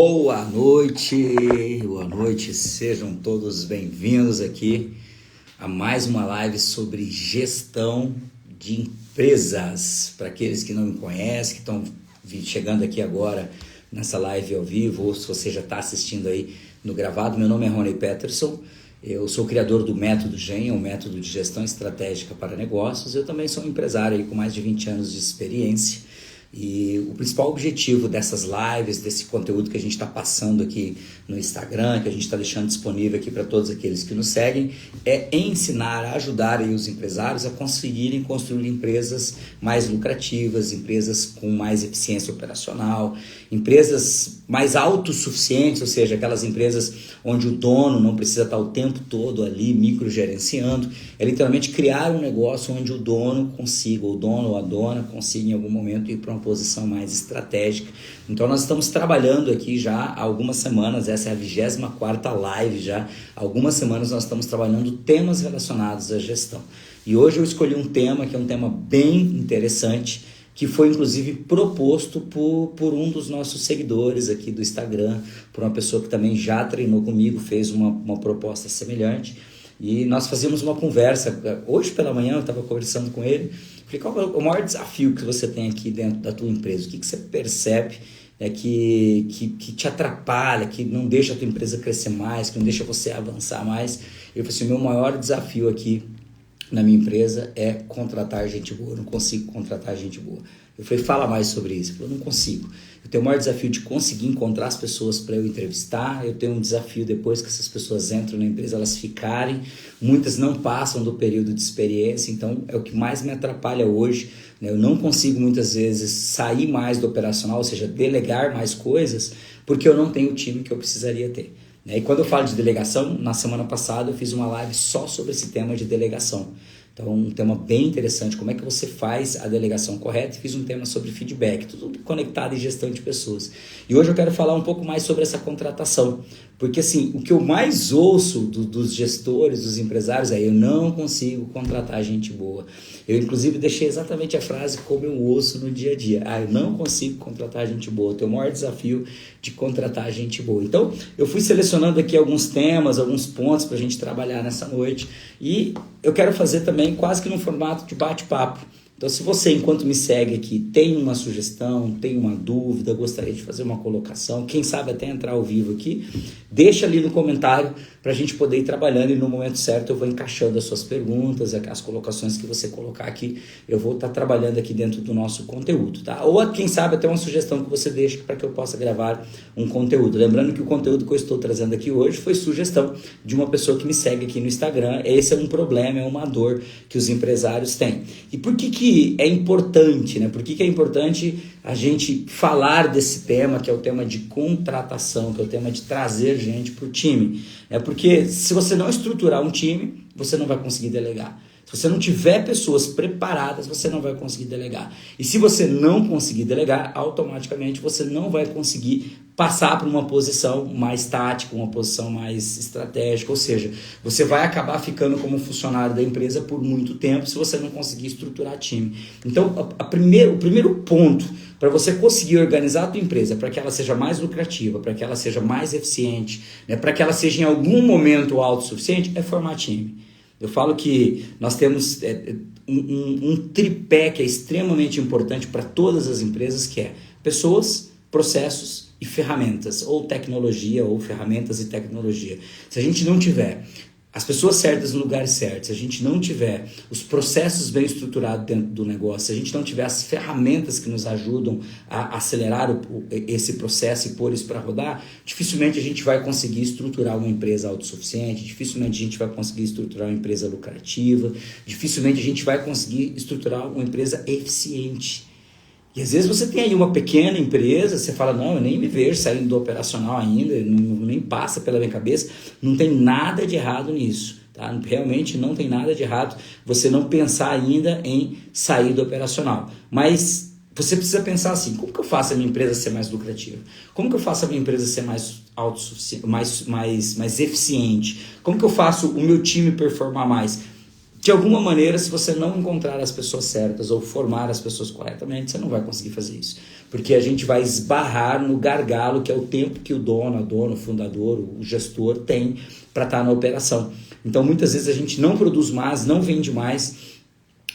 Boa noite, sejam todos bem-vindos aqui a mais uma live sobre gestão de empresas. Para aqueles que não me conhecem, que estão chegando aqui agora nessa live ao vivo, ou se você já está assistindo aí no gravado, meu nome é Rony Peterson, eu sou o criador do Método GEM, um método de gestão estratégica para negócios. Eu também sou um empresário aí com mais de 20 anos de experiência. E o principal objetivo dessas lives, desse conteúdo que a gente está passando aqui no Instagram, que a gente está deixando disponível aqui para todos aqueles que nos seguem, é ensinar, ajudar aí os empresários a conseguirem construir empresas mais lucrativas, empresas com mais eficiência operacional, empresas mais autossuficientes, ou seja, aquelas empresas onde o dono não precisa estar o tempo todo ali microgerenciando. É literalmente criar um negócio onde o dono consiga, o dono ou a dona consiga em algum momento ir para uma posição mais estratégica. Então nós estamos trabalhando aqui já há algumas semanas, essa é a 24ª live já, há algumas semanas nós estamos trabalhando temas relacionados à gestão. E hoje eu escolhi um tema que é um tema bem interessante, que foi inclusive proposto por um dos nossos seguidores aqui do Instagram, por uma pessoa que também já treinou comigo, fez uma proposta semelhante. E nós fazíamos uma conversa, hoje pela manhã eu estava conversando com ele, falei, qual é o maior desafio que você tem aqui dentro da tua empresa? O que você percebe que te atrapalha, que não deixa a tua empresa crescer mais, que não deixa você avançar mais? Eu falei assim, o meu maior desafio aqui na minha empresa é contratar gente boa, eu não consigo contratar gente boa. Eu falei, fala mais sobre isso. Ele falou, não consigo. Eu tenho o maior desafio de conseguir encontrar as pessoas para eu entrevistar. Eu tenho um desafio depois que essas pessoas entram na empresa, elas ficarem. Muitas não passam do período de experiência, então é o que mais me atrapalha hoje. Eu não consigo muitas vezes sair mais do operacional, ou seja, delegar mais coisas, porque eu não tenho o time que eu precisaria ter. E quando eu falo de delegação, na semana passada eu fiz uma live só sobre esse tema de delegação. Então, um tema bem interessante, como é que você faz a delegação correta. Fiz um tema sobre feedback, tudo conectado em gestão de pessoas. E hoje eu quero falar um pouco mais sobre essa contratação, porque assim, o que eu mais ouço dos gestores, dos empresários é eu não consigo contratar gente boa. Eu inclusive deixei exatamente a frase como eu ouço no dia a dia. Eu não consigo contratar gente boa, eu tenho o maior desafio de contratar gente boa. Então, eu fui selecionando aqui alguns temas, alguns pontos para a gente trabalhar nessa noite. E eu quero fazer também quase que num formato de bate-papo. Então, se você, enquanto me segue aqui, tem uma sugestão, tem uma dúvida, gostaria de fazer uma colocação, quem sabe até entrar ao vivo aqui, deixa ali no comentário para a gente poder ir trabalhando e no momento certo eu vou encaixando as suas perguntas, as colocações que você colocar aqui, eu vou estar trabalhando aqui dentro do nosso conteúdo, tá? Ou quem sabe até uma sugestão que você deixa para que eu possa gravar um conteúdo. Lembrando que o conteúdo que eu estou trazendo aqui hoje foi sugestão de uma pessoa que me segue aqui no Instagram. Esse é um problema, é uma dor que os empresários têm. E por que é importante, né? Por que é importante a gente falar desse tema, que é o tema de contratação, que é o tema de trazer gente para o time? Porque se você não estruturar um time, você não vai conseguir delegar. Se você não tiver pessoas preparadas, você não vai conseguir delegar. E se você não conseguir delegar, automaticamente você não vai conseguir passar para uma posição mais tática, uma posição mais estratégica, ou seja, você vai acabar ficando como funcionário da empresa por muito tempo se você não conseguir estruturar time. Então, o primeiro ponto para você conseguir organizar a tua empresa, para que ela seja mais lucrativa, para que ela seja mais eficiente, para que ela seja em algum momento autossuficiente, é formar time. Eu falo que nós temos um tripé que é extremamente importante para todas as empresas, que é pessoas, processos e ferramentas, ou tecnologia, ou ferramentas e tecnologia. Se a gente não tiver as pessoas certas no lugar certo, se a gente não tiver os processos bem estruturados dentro do negócio, se a gente não tiver as ferramentas que nos ajudam a acelerar esse processo e pôr isso para rodar, dificilmente a gente vai conseguir estruturar uma empresa autossuficiente, dificilmente a gente vai conseguir estruturar uma empresa lucrativa, dificilmente a gente vai conseguir estruturar uma empresa eficiente. E às vezes você tem aí uma pequena empresa, você fala, não, eu nem me vejo saindo do operacional ainda, nem passa pela minha cabeça. Não tem nada de errado nisso, tá? Realmente não tem nada de errado você não pensar ainda em sair do operacional. Mas você precisa pensar assim, como que eu faço a minha empresa ser mais lucrativa? Como que eu faço a minha empresa ser mais autossuficiente, mais eficiente? Como que eu faço o meu time performar mais? de alguma maneira, se você não encontrar as pessoas certas ou formar as pessoas corretamente, você não vai conseguir fazer isso. Porque a gente vai esbarrar no gargalo, que é o tempo que o dono, a dona, o fundador, o gestor tem para estar na operação. Então, muitas vezes a gente não produz mais, não vende mais,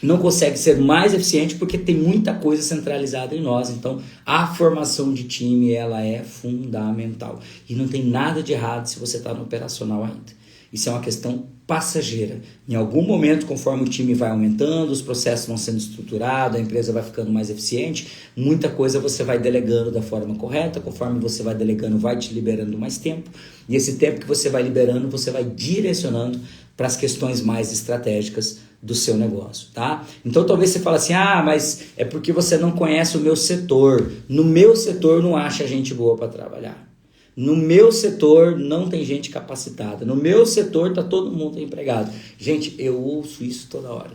não consegue ser mais eficiente porque tem muita coisa centralizada em nós. Então, a formação de time, ela é fundamental. E não tem nada de errado se você está no operacional ainda. Isso é uma questão passageira. Em algum momento, conforme o time vai aumentando, os processos vão sendo estruturados, a empresa vai ficando mais eficiente, muita coisa você vai delegando da forma correta, conforme você vai delegando, vai te liberando mais tempo, e esse tempo que você vai liberando, você vai direcionando para as questões mais estratégicas do seu negócio, tá? Então talvez você fale assim, mas é porque você não conhece o meu setor. No meu setor não acha gente boa para trabalhar. No meu setor não tem gente capacitada. No meu setor tá todo mundo empregado. Gente, eu ouço isso toda hora.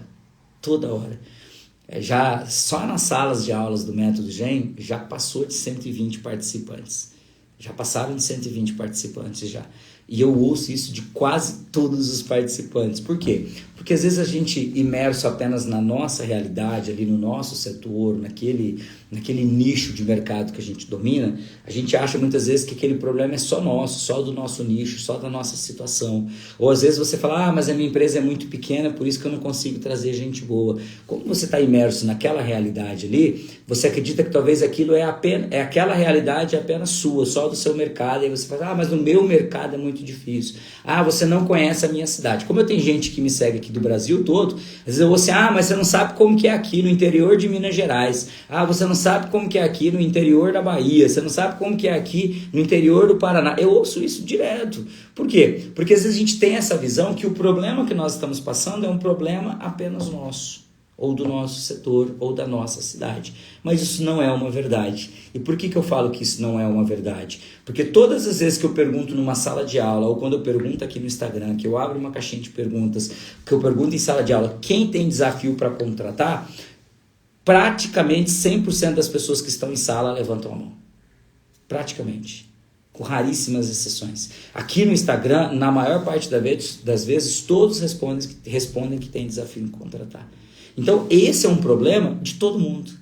Toda hora. Já só nas salas de aulas do Método GEM já passou de 120 participantes. Já passaram de 120 participantes já. E eu ouço isso de quase todos os participantes. Por quê? Porque às vezes a gente imerso apenas na nossa realidade, ali no nosso setor, naquele nicho de mercado que a gente domina, a gente acha muitas vezes que aquele problema é só nosso, só do nosso nicho, só da nossa situação. Ou às vezes você fala, mas a minha empresa é muito pequena, por isso que eu não consigo trazer gente boa. Como você está imerso naquela realidade ali, você acredita que talvez aquilo aquela realidade é apenas sua, só do seu mercado. E aí você fala, mas no meu mercado é muito difícil. Você não conhece a minha cidade. Como eu tenho gente que me segue aqui do Brasil todo, às vezes eu vou assim, mas você não sabe como que é aqui no interior de Minas Gerais. Você não sabe como que é aqui no interior da Bahia. Você não sabe como que é aqui no interior do Paraná. Eu ouço isso direto. Por quê? Porque às vezes a gente tem essa visão que o problema que nós estamos passando é um problema apenas nosso, ou do nosso setor, ou da nossa cidade. Mas isso não é uma verdade. E por que eu falo que isso não é uma verdade? Porque todas as vezes que eu pergunto numa sala de aula, ou quando eu pergunto aqui no Instagram, que eu abro uma caixinha de perguntas, que eu pergunto em sala de aula, quem tem desafio para contratar, praticamente 100% das pessoas que estão em sala levantam a mão. Praticamente. Com raríssimas exceções. Aqui no Instagram, na maior parte das vezes, todos respondem que tem desafio em contratar. Então, esse é um problema de todo mundo.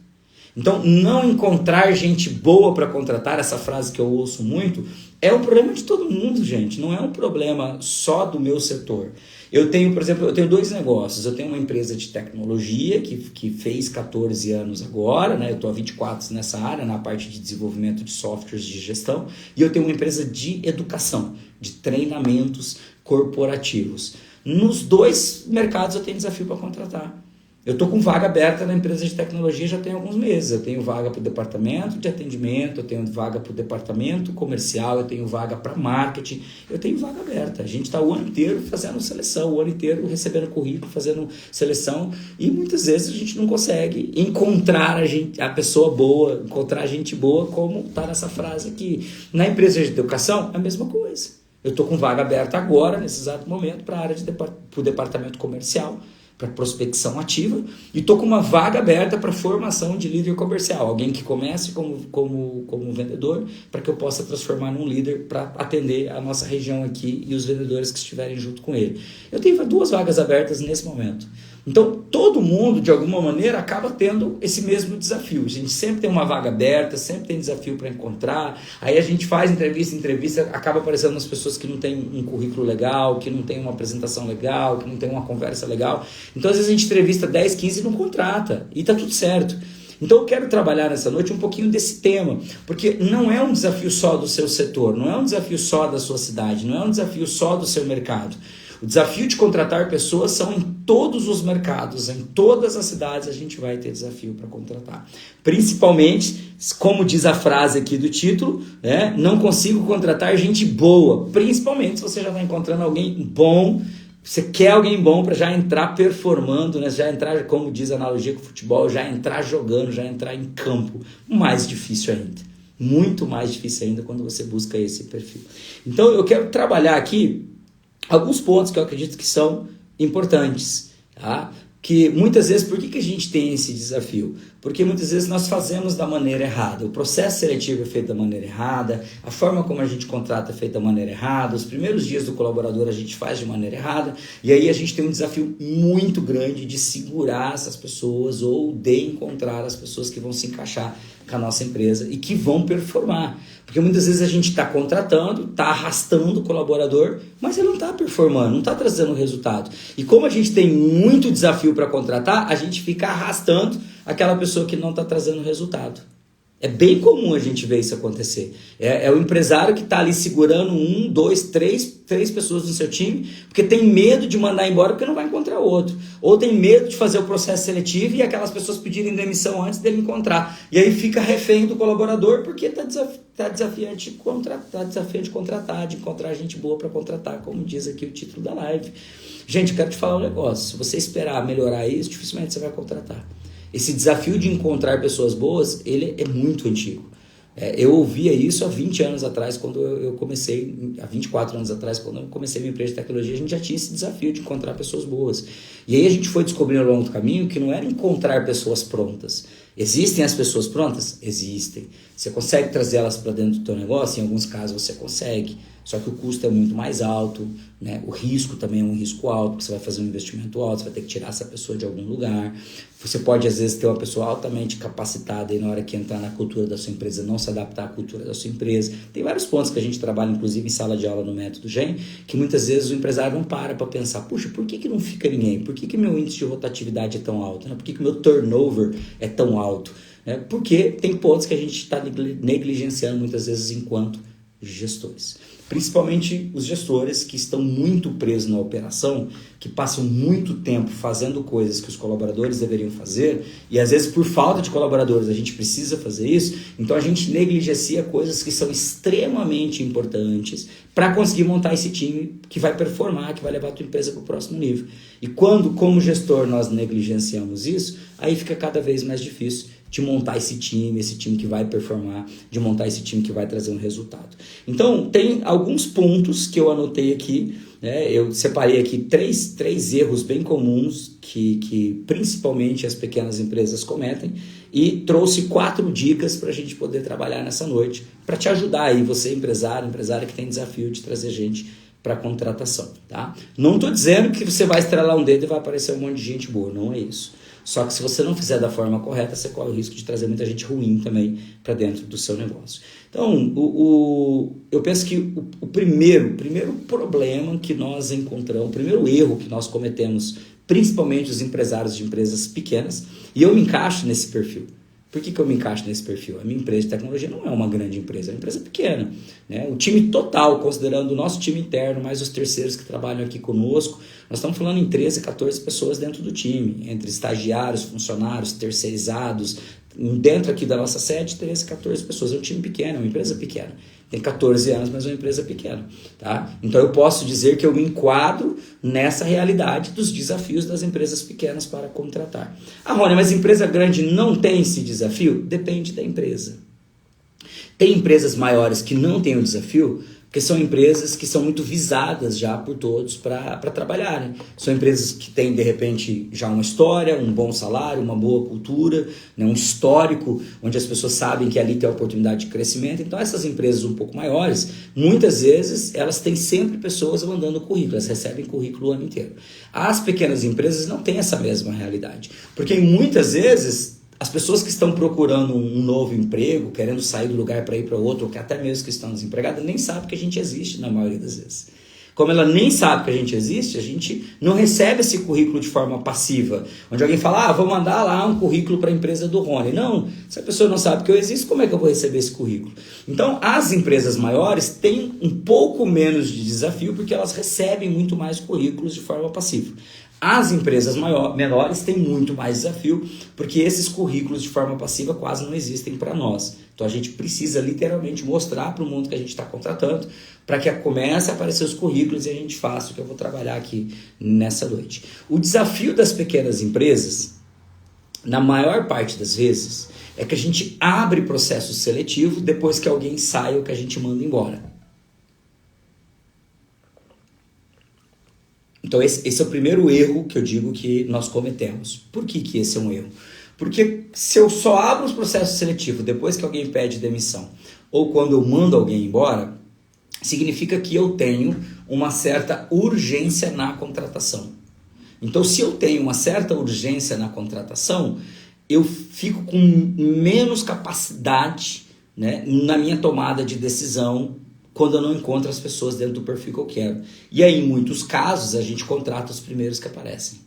Então, não encontrar gente boa para contratar, essa frase que eu ouço muito, é um problema de todo mundo, gente. Não é um problema só do meu setor. Eu tenho, por exemplo, dois negócios. Eu tenho uma empresa de tecnologia que fez 14 anos agora, né? Eu estou há 24 nessa área, na parte de desenvolvimento de softwares de gestão. E eu tenho uma empresa de educação, de treinamentos corporativos. Nos dois mercados eu tenho desafio para contratar. Eu estou com vaga aberta na empresa de tecnologia já tem alguns meses. Eu tenho vaga para o departamento de atendimento, eu tenho vaga para o departamento comercial, eu tenho vaga para marketing, eu tenho vaga aberta. A gente está o ano inteiro fazendo seleção, o ano inteiro recebendo currículo, fazendo seleção, e muitas vezes a gente não consegue encontrar a pessoa boa, encontrar gente boa, como está nessa frase aqui. Na empresa de educação, a mesma coisa. Eu estou com vaga aberta agora, nesse exato momento, para a área para o departamento comercial, para prospecção ativa, e estou com uma vaga aberta para formação de líder comercial, alguém que comece como vendedor, para que eu possa transformar num líder para atender a nossa região aqui e os vendedores que estiverem junto com ele. Eu tenho 2 vagas abertas nesse momento. Então, todo mundo, de alguma maneira, acaba tendo esse mesmo desafio. A gente sempre tem uma vaga aberta, sempre tem desafio para encontrar. Aí a gente faz entrevista, acaba aparecendo as pessoas que não têm um currículo legal, que não têm uma apresentação legal, que não têm uma conversa legal. Então, às vezes a gente entrevista 10, 15 e não contrata. E tá tudo certo. Então eu quero trabalhar nessa noite um pouquinho desse tema, porque não é um desafio só do seu setor, não é um desafio só da sua cidade, não é um desafio só do seu mercado. O desafio de contratar pessoas são em todos os mercados, em todas as cidades a gente vai ter desafio para contratar. Principalmente, como diz a frase aqui do título, né? Não consigo contratar gente boa, principalmente se você já está encontrando alguém bom. Você quer alguém bom para já entrar performando, né? Já entrar, como diz a analogia com o futebol, já entrar jogando, já entrar em campo. Mais difícil ainda. Muito mais difícil ainda quando você busca esse perfil. Então eu quero trabalhar aqui alguns pontos que eu acredito que são importantes. Tá? que muitas vezes, por que a gente tem esse desafio? Porque muitas vezes nós fazemos da maneira errada, o processo seletivo é feito da maneira errada, a forma como a gente contrata é feita da maneira errada, os primeiros dias do colaborador a gente faz de maneira errada, e aí a gente tem um desafio muito grande de segurar essas pessoas ou de encontrar as pessoas que vão se encaixar com a nossa empresa e que vão performar. Porque muitas vezes a gente está contratando, está arrastando o colaborador, mas ele não está performando, não está trazendo resultado. E como a gente tem muito desafio para contratar, a gente fica arrastando aquela pessoa que não está trazendo resultado. É bem comum a gente ver isso acontecer. É o empresário que está ali segurando 1, 2, 3 pessoas no seu time, porque tem medo de mandar embora porque não vai encontrar outro. Ou tem medo de fazer o processo seletivo e aquelas pessoas pedirem demissão antes dele encontrar. E aí fica refém do colaborador porque está desafiante de contratar, de encontrar gente boa para contratar, como diz aqui o título da live. Gente, eu quero te falar um negócio. Se você esperar melhorar isso, dificilmente você vai contratar. Esse desafio de encontrar pessoas boas, ele é muito antigo. Eu ouvia isso há 20 anos atrás, quando eu comecei, há 24 anos atrás, quando eu comecei minha empresa de tecnologia, a gente já tinha esse desafio de encontrar pessoas boas. E aí a gente foi descobrindo ao longo do caminho que não era encontrar pessoas prontas. Existem as pessoas prontas? Existem. Você consegue trazer elas para dentro do teu negócio? Em alguns casos você consegue. Só que o custo é muito mais alto, né? O risco também é um risco alto, porque você vai fazer um investimento alto, você vai ter que tirar essa pessoa de algum lugar. Você pode, às vezes, ter uma pessoa altamente capacitada e na hora que entrar na cultura da sua empresa, não se adaptar à cultura da sua empresa. Tem vários pontos que a gente trabalha, inclusive, em sala de aula no Método GEM, que muitas vezes o empresário não para pensar, puxa, por que não fica ninguém? Por que meu índice de rotatividade é tão alto? Né? Por que meu turnover é tão alto? Porque tem pontos que a gente está negligenciando muitas vezes enquanto gestores. Principalmente os gestores que estão muito presos na operação, que passam muito tempo fazendo coisas que os colaboradores deveriam fazer, e às vezes por falta de colaboradores a gente precisa fazer isso, então a gente negligencia coisas que são extremamente importantes para conseguir montar esse time que vai performar, que vai levar a tua empresa para o próximo nível. E quando, como gestor, nós negligenciamos isso, aí fica cada vez mais difícil de montar esse time que vai performar, de montar esse time que vai trazer um resultado. Então, tem alguns pontos que eu anotei aqui, né? Eu separei aqui três erros bem comuns que principalmente as pequenas empresas cometem e trouxe 4 dicas para a gente poder trabalhar nessa noite, para te ajudar aí, você empresária que tem desafio de trazer gente para contratação, tá? Não estou dizendo que você vai estrelar um dedo e vai aparecer um monte de gente boa, não é isso. Só que se você não fizer da forma correta, você corre o risco de trazer muita gente ruim também para dentro do seu negócio. Então, eu penso que o primeiro problema que nós encontramos, o primeiro erro que nós cometemos, principalmente os empresários de empresas pequenas, e eu me encaixo nesse perfil. Por que eu me encaixo nesse perfil? A minha empresa de tecnologia não é uma grande empresa, é uma empresa pequena, né? O time total, considerando o nosso time interno, mais os terceiros que trabalham aqui conosco, nós estamos falando em 13, 14 pessoas dentro do time, entre estagiários, funcionários, terceirizados, dentro aqui da nossa sede, 13, 14 pessoas. É um time pequeno, é uma empresa pequena. Tem 14 anos, mas é uma empresa pequena. Tá? Então eu posso dizer que eu me enquadro nessa realidade dos desafios das empresas pequenas para contratar. Ah, Rony, mas empresa grande não tem esse desafio? Depende da empresa. Tem empresas maiores que não têm o desafio, porque são empresas que são muito visadas já por todos para trabalharem. São empresas que têm, de repente, já uma história, um bom salário, uma boa cultura, né, um histórico, onde as pessoas sabem que ali tem a oportunidade de crescimento. Então, essas empresas um pouco maiores, muitas vezes, elas têm sempre pessoas mandando currículo, elas recebem currículo o ano inteiro. As pequenas empresas não têm essa mesma realidade, porque muitas vezes as pessoas que estão procurando um novo emprego, querendo sair do lugar para ir para outro, ou que até mesmo que estão desempregadas, nem sabem que a gente existe na maioria das vezes. Como ela nem sabe que a gente não recebe esse currículo de forma passiva, onde alguém fala, vou mandar lá um currículo para a empresa do Rony. Não, se a pessoa não sabe que eu existo, como é que eu vou receber esse currículo? Então, as empresas maiores têm um pouco menos de desafio, porque elas recebem muito mais currículos de forma passiva. As empresas menores têm muito mais desafio, porque esses currículos de forma passiva quase não existem para nós. Então a gente precisa literalmente mostrar para o mundo que a gente está contratando, para que comece a aparecer os currículos e a gente faça o que eu vou trabalhar aqui nessa noite. O desafio das pequenas empresas, na maior parte das vezes, é que a gente abre processo seletivo depois que alguém sai ou que a gente manda embora. Então esse é o primeiro erro que eu digo que nós cometemos. Por que esse é um erro? Porque se eu só abro os processos seletivos depois que alguém pede demissão ou quando eu mando alguém embora, significa que eu tenho uma certa urgência na contratação. Então, se eu tenho uma certa urgência na contratação, eu fico com menos capacidade, né, na minha tomada de decisão quando eu não encontro as pessoas dentro do perfil que eu quero. E aí, em muitos casos, a gente contrata os primeiros que aparecem.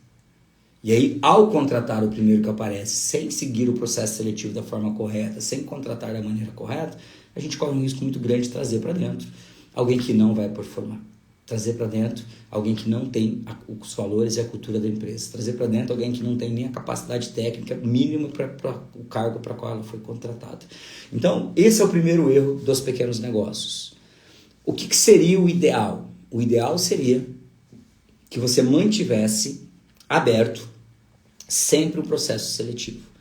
E aí, ao contratar o primeiro que aparece, sem seguir o processo seletivo da forma correta, sem contratar da maneira correta, a gente corre um risco muito grande de trazer para dentro alguém que não vai performar. Trazer para dentro alguém que não tem os valores e a cultura da empresa. Trazer para dentro alguém que não tem nem a capacidade técnica mínima para o cargo para qual ela foi contratada. Então, esse é o primeiro erro dos pequenos negócios. O que seria o ideal? O ideal seria que você mantivesse aberto sempre um processo seletivo.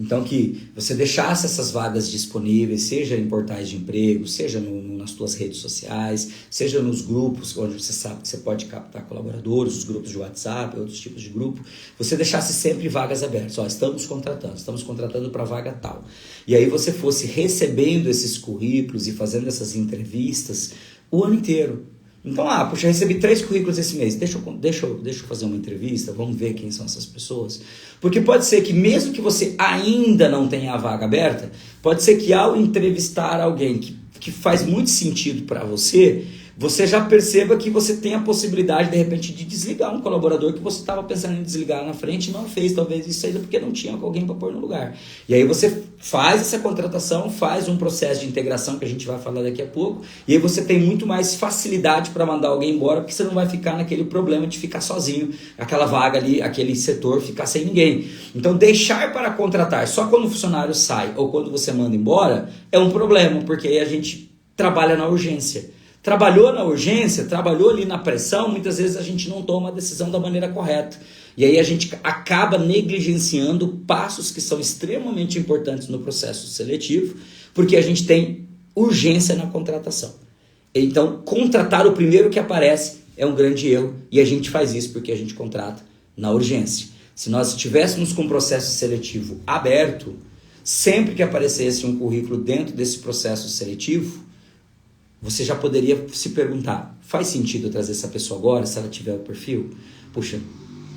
Então, que você deixasse essas vagas disponíveis, seja em portais de emprego, seja nas suas redes sociais, seja nos grupos, onde você sabe que você pode captar colaboradores, os grupos de WhatsApp, outros tipos de grupo, você deixasse sempre vagas abertas. Ó, estamos contratando para vaga tal. E aí você fosse recebendo esses currículos e fazendo essas entrevistas o ano inteiro. Então, puxa, recebi 3 currículos esse mês, deixa eu fazer uma entrevista, vamos ver quem são essas pessoas. Porque pode ser que mesmo que você ainda não tenha a vaga aberta, pode ser que ao entrevistar alguém que faz muito sentido para você, você já perceba que você tem a possibilidade, de repente, de desligar um colaborador que você estava pensando em desligar na frente e não fez, talvez isso seja porque não tinha alguém para pôr no lugar. E aí você faz essa contratação, faz um processo de integração que a gente vai falar daqui a pouco, e aí você tem muito mais facilidade para mandar alguém embora, porque você não vai ficar naquele problema de ficar sozinho, aquela vaga ali, aquele setor ficar sem ninguém. Então deixar para contratar só quando o funcionário sai ou quando você manda embora é um problema, porque aí a gente trabalha na urgência. Trabalhou na urgência, trabalhou ali na pressão, muitas vezes a gente não toma a decisão da maneira correta. E aí a gente acaba negligenciando passos que são extremamente importantes no processo seletivo, porque a gente tem urgência na contratação. Então, contratar o primeiro que aparece é um grande erro, e a gente faz isso porque a gente contrata na urgência. Se nós estivéssemos com o processo seletivo aberto, sempre que aparecesse um currículo dentro desse processo seletivo, você já poderia se perguntar, faz sentido eu trazer essa pessoa agora, se ela tiver o perfil? Puxa,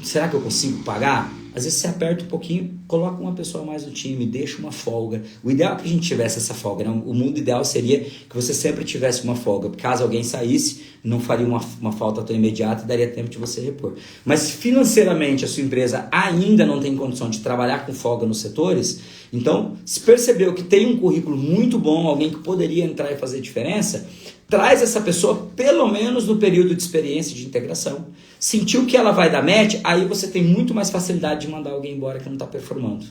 será que eu consigo pagar? Às vezes você aperta um pouquinho, coloca uma pessoa a mais no time, deixa uma folga. O ideal é que a gente tivesse essa folga, né? O mundo ideal seria que você sempre tivesse uma folga. Caso alguém saísse, não faria uma falta tão imediata e daria tempo de você repor. Mas se financeiramente a sua empresa ainda não tem condição de trabalhar com folga nos setores, então se percebeu que tem um currículo muito bom, alguém que poderia entrar e fazer diferença, traz essa pessoa pelo menos no período de experiência de integração. Sentiu que ela vai dar match, aí você tem muito mais facilidade de mandar alguém embora que não está performando.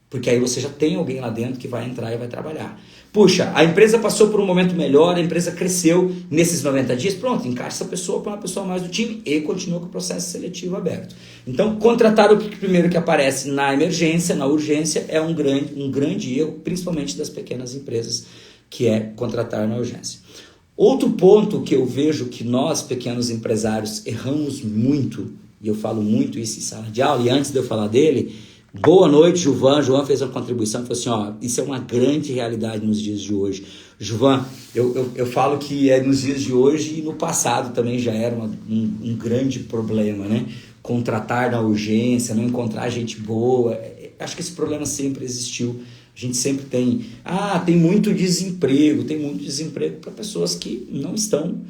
Porque aí você já tem alguém lá dentro que vai entrar e vai trabalhar. Puxa, a empresa passou por um momento melhor, a empresa cresceu nesses 90 dias, pronto, encaixa essa pessoa para uma pessoa mais do time e continua com o processo seletivo aberto. Então, contratar o primeiro que aparece na emergência, na urgência, é um grande erro, principalmente das pequenas empresas, que é contratar na urgência. Outro ponto que eu vejo que nós, pequenos empresários, erramos muito, e eu falo muito isso em sala de aula, e antes de eu falar dele, boa noite, Juvan. João fez uma contribuição, falou assim, isso é uma grande realidade nos dias de hoje. Juvan, eu falo que é nos dias de hoje e no passado também já era um grande problema, né? Contratar na urgência, não encontrar gente boa, acho que esse problema sempre existiu. A gente sempre tem muito desemprego para pessoas que não estão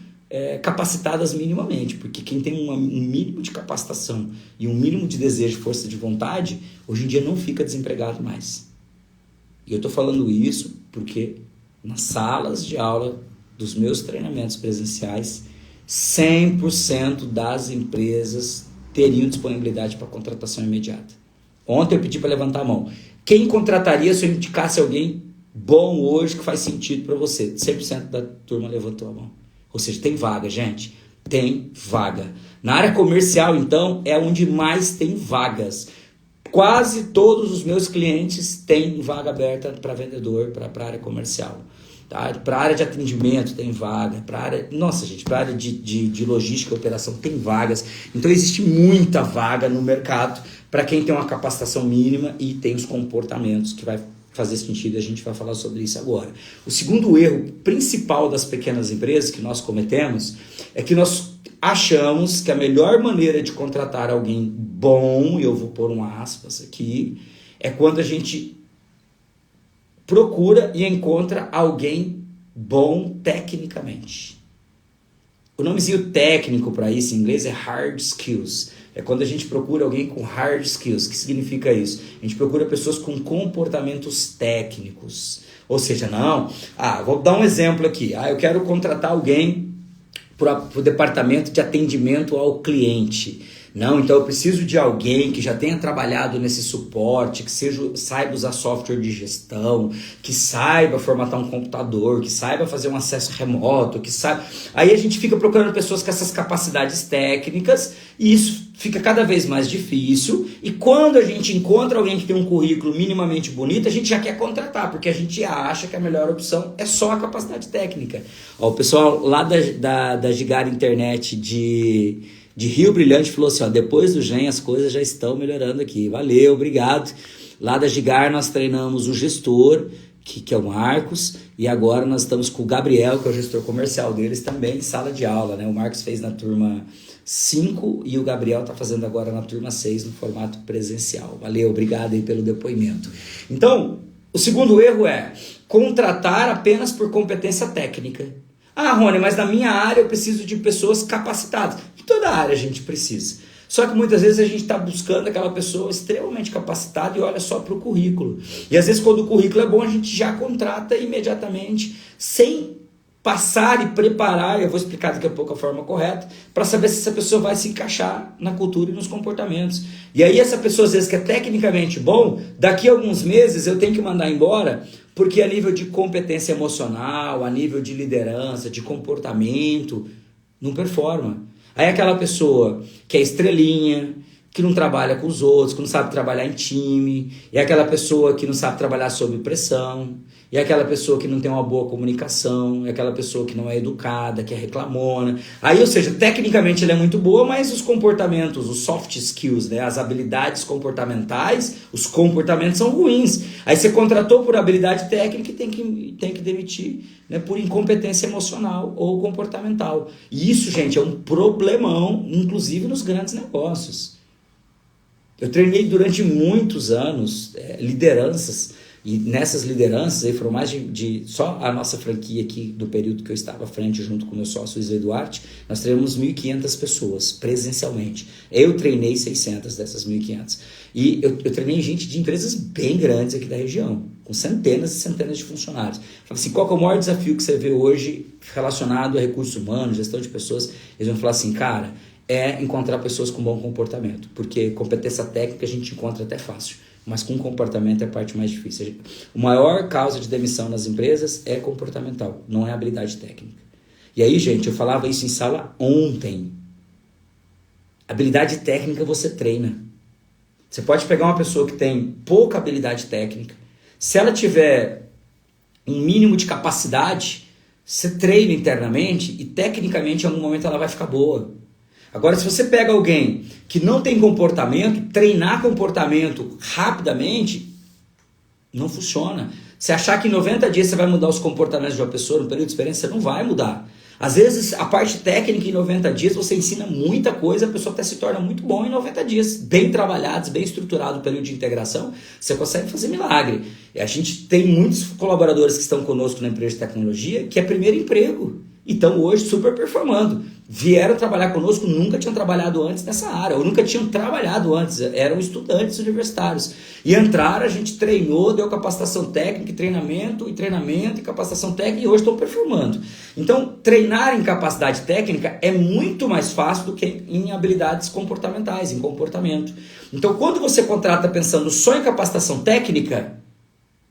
capacitadas minimamente, porque quem tem um mínimo de capacitação e um mínimo de desejo, força de vontade, hoje em dia não fica desempregado mais. E eu estou falando isso porque nas salas de aula dos meus treinamentos presenciais, 100% das empresas teriam disponibilidade para contratação imediata. Ontem eu pedi para levantar a mão. Quem contrataria se eu indicasse alguém bom hoje que faz sentido para você? 100% da turma levantou a mão. Ou seja, tem vaga, gente. Tem vaga. Na área comercial, então, é onde mais tem vagas. Quase todos os meus clientes têm vaga aberta para vendedor, para a área comercial. tá? Para a área de atendimento tem vaga, para área, nossa gente, para a área de logística e operação tem vagas. Então existe muita vaga no mercado para quem tem uma capacitação mínima e tem os comportamentos que vai fazer sentido, a gente vai falar sobre isso agora. O segundo erro principal das pequenas empresas que nós cometemos é que nós achamos que a melhor maneira de contratar alguém bom, e eu vou pôr um aspas aqui, é quando a gente procura e encontra alguém bom tecnicamente. O nomezinho técnico para isso em inglês é hard skills. É quando a gente procura alguém com hard skills. O que significa isso? A gente procura pessoas com comportamentos técnicos. Ou seja, vou dar um exemplo aqui. Eu quero contratar alguém para o departamento de atendimento ao cliente. Não, então eu preciso de alguém que já tenha trabalhado nesse suporte, que saiba usar software de gestão, que saiba formatar um computador, que saiba fazer um acesso remoto, que saiba... Aí a gente fica procurando pessoas com essas capacidades técnicas e isso fica cada vez mais difícil. E quando a gente encontra alguém que tem um currículo minimamente bonito, a gente já quer contratar, porque a gente acha que a melhor opção é só a capacidade técnica. O pessoal lá da Gigar Internet de Rio Brilhante falou assim, depois do GEM as coisas já estão melhorando aqui. Valeu, obrigado. Lá da Gigar nós treinamos o gestor, que é o Marcos, e agora nós estamos com o Gabriel, que é o gestor comercial deles também, em sala de aula, né? O Marcos fez na turma 5 e o Gabriel está fazendo agora na turma 6 no formato presencial. Valeu, obrigado aí pelo depoimento. Então, o segundo erro é contratar apenas por competência técnica. Rony, mas na minha área eu preciso de pessoas capacitadas. Em toda área a gente precisa. Só que muitas vezes a gente está buscando aquela pessoa extremamente capacitada e olha só para o currículo. E às vezes quando o currículo é bom a gente já contrata imediatamente, sem passar e preparar, eu vou explicar daqui a pouco a forma correta, para saber se essa pessoa vai se encaixar na cultura e nos comportamentos. E aí essa pessoa às vezes que é tecnicamente bom, daqui a alguns meses eu tenho que mandar embora, porque a nível de competência emocional, a nível de liderança, de comportamento, não performa. Aí aquela pessoa que é estrelinha, que não trabalha com os outros, que não sabe trabalhar em time, e aquela pessoa que não sabe trabalhar sob pressão, e aquela pessoa que não tem uma boa comunicação, e aquela pessoa que não é educada, que é reclamona. Aí, ou seja, tecnicamente ela é muito boa, mas os comportamentos, os soft skills, né, as habilidades comportamentais, os comportamentos são ruins. Aí você contratou por habilidade técnica e tem que demitir, né, por incompetência emocional ou comportamental. E isso, gente, é um problemão, inclusive nos grandes negócios. Eu treinei durante muitos anos lideranças, e nessas lideranças, aí foram mais só a nossa franquia aqui, do período que eu estava à frente, junto com o meu sócio Isla Duarte, nós treinamos 1.500 pessoas, presencialmente. Eu treinei 600 dessas 1.500. E eu treinei gente de empresas bem grandes aqui da região, com centenas e centenas de funcionários. Falei assim, qual que é o maior desafio que você vê hoje relacionado a recursos humanos, gestão de pessoas? Eles vão falar assim, cara, é encontrar pessoas com bom comportamento, porque competência técnica a gente encontra até fácil, mas com comportamento é a parte mais difícil. A maior causa de demissão nas empresas é comportamental, não é habilidade técnica. E aí, gente, eu falava isso em sala ontem. Habilidade técnica você treina. Você pode pegar uma pessoa que tem pouca habilidade técnica, se ela tiver um mínimo de capacidade, você treina internamente e tecnicamente em algum momento ela vai ficar boa. Agora, se você pega alguém que não tem comportamento, treinar comportamento rapidamente, não funciona. Se achar que em 90 dias você vai mudar os comportamentos de uma pessoa no período de experiência, você não vai mudar. Às vezes, a parte técnica em 90 dias, você ensina muita coisa, a pessoa até se torna muito bom em 90 dias. Bem trabalhados, bem estruturado o período de integração, você consegue fazer milagre. E a gente tem muitos colaboradores que estão conosco na empresa de tecnologia, que é primeiro emprego. E estão hoje super performando. Vieram trabalhar conosco, nunca tinham trabalhado antes nessa área, ou nunca tinham trabalhado antes, eram estudantes universitários. E entraram, a gente treinou, deu capacitação técnica, treinamento e capacitação técnica, e hoje estão performando. Então, treinar em capacidade técnica é muito mais fácil do que em habilidades comportamentais, em comportamento. Então, quando você contrata pensando só em capacitação técnica,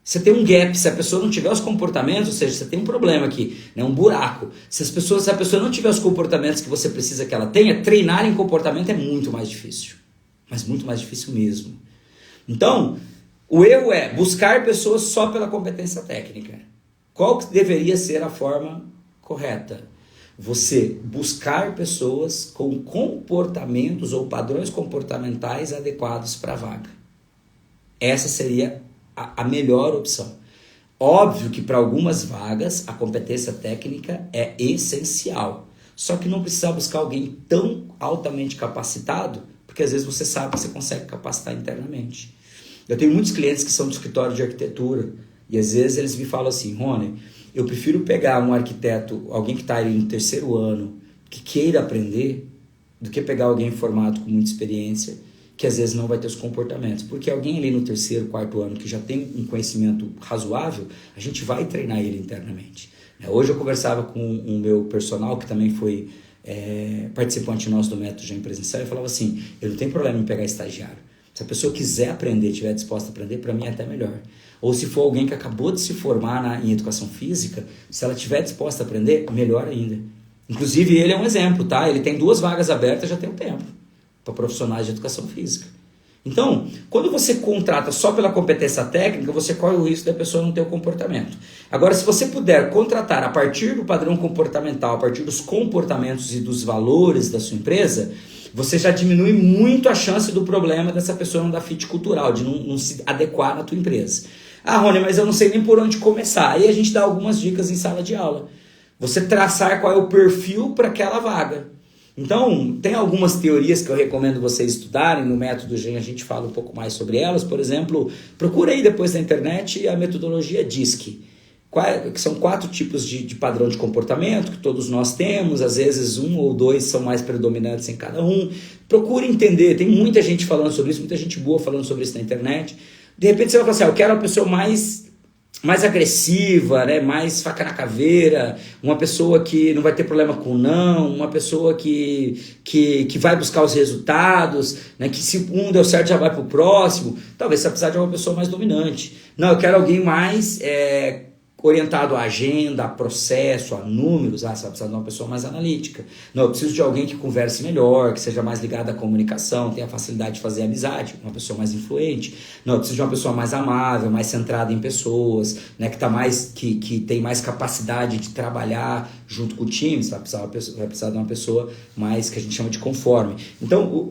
você tem um gap. Se a pessoa não tiver os comportamentos, ou seja, você tem um problema aqui, né? Um buraco. Se a pessoa não tiver os comportamentos que você precisa que ela tenha, treinar em comportamento é muito mais difícil. Mas muito mais difícil mesmo. Então, o erro é buscar pessoas só pela competência técnica. Qual que deveria ser a forma correta? Você buscar pessoas com comportamentos ou padrões comportamentais adequados para a vaga. Essa seria a melhor opção. Óbvio que para algumas vagas a competência técnica é essencial. Só que não precisa buscar alguém tão altamente capacitado, porque às vezes você sabe que você consegue capacitar internamente. Eu tenho muitos clientes que são do escritório de arquitetura e às vezes eles me falam assim: Rony, eu prefiro pegar um arquiteto, alguém que está ali no 3º ano, que queira aprender, do que pegar alguém formado com muita experiência, que às vezes não vai ter os comportamentos. Porque alguém ali no 3º, 4º ano que já tem um conhecimento razoável, a gente vai treinar ele internamente. Hoje eu conversava com o meu personal, que também foi participante nosso do método GEM presencial, e falava assim: eu não tenho problema em pegar estagiário. Se a pessoa quiser aprender, estiver disposta a aprender, para mim é até melhor. Ou se for alguém que acabou de se formar em educação física, se ela estiver disposta a aprender, melhor ainda. Inclusive ele é um exemplo, tá? Ele tem 2 vagas abertas já tem um tempo para profissionais de educação física. Então, quando você contrata só pela competência técnica, você corre o risco da pessoa não ter o comportamento. Agora, se você puder contratar a partir do padrão comportamental, a partir dos comportamentos e dos valores da sua empresa, você já diminui muito a chance do problema dessa pessoa não dar fit cultural, de não se adequar na tua empresa. Ah, Rony, mas eu não sei nem por onde começar. Aí a gente dá algumas dicas em sala de aula. Você traçar qual é o perfil para aquela vaga. Então, tem algumas teorias que eu recomendo vocês estudarem. No método GEM a gente fala um pouco mais sobre elas. Por exemplo, procura aí depois na internet a metodologia DISC, que são 4 tipos de padrão de comportamento que todos nós temos. Às vezes 1 ou 2 são mais predominantes em cada um. Procure entender, tem muita gente falando sobre isso, muita gente boa falando sobre isso na internet. De repente você vai falar assim: eu quero uma pessoa mais agressiva, né? Mais faca na caveira, uma pessoa que não vai ter problema com não, uma pessoa que vai buscar os resultados, né? Que se um deu certo já vai pro próximo. Talvez você vai precisar de uma pessoa mais dominante. Não, eu quero alguém mais orientado à agenda, a processo, a números. Você vai precisar de uma pessoa mais analítica. Não, eu preciso de alguém que converse melhor, que seja mais ligado à comunicação, tenha facilidade de fazer amizade, uma pessoa mais influente. Não, eu preciso de uma pessoa mais amável, mais centrada em pessoas, né, que tem mais capacidade de trabalhar junto com o time. Você vai precisar de uma pessoa mais, que a gente chama de conforme. Então,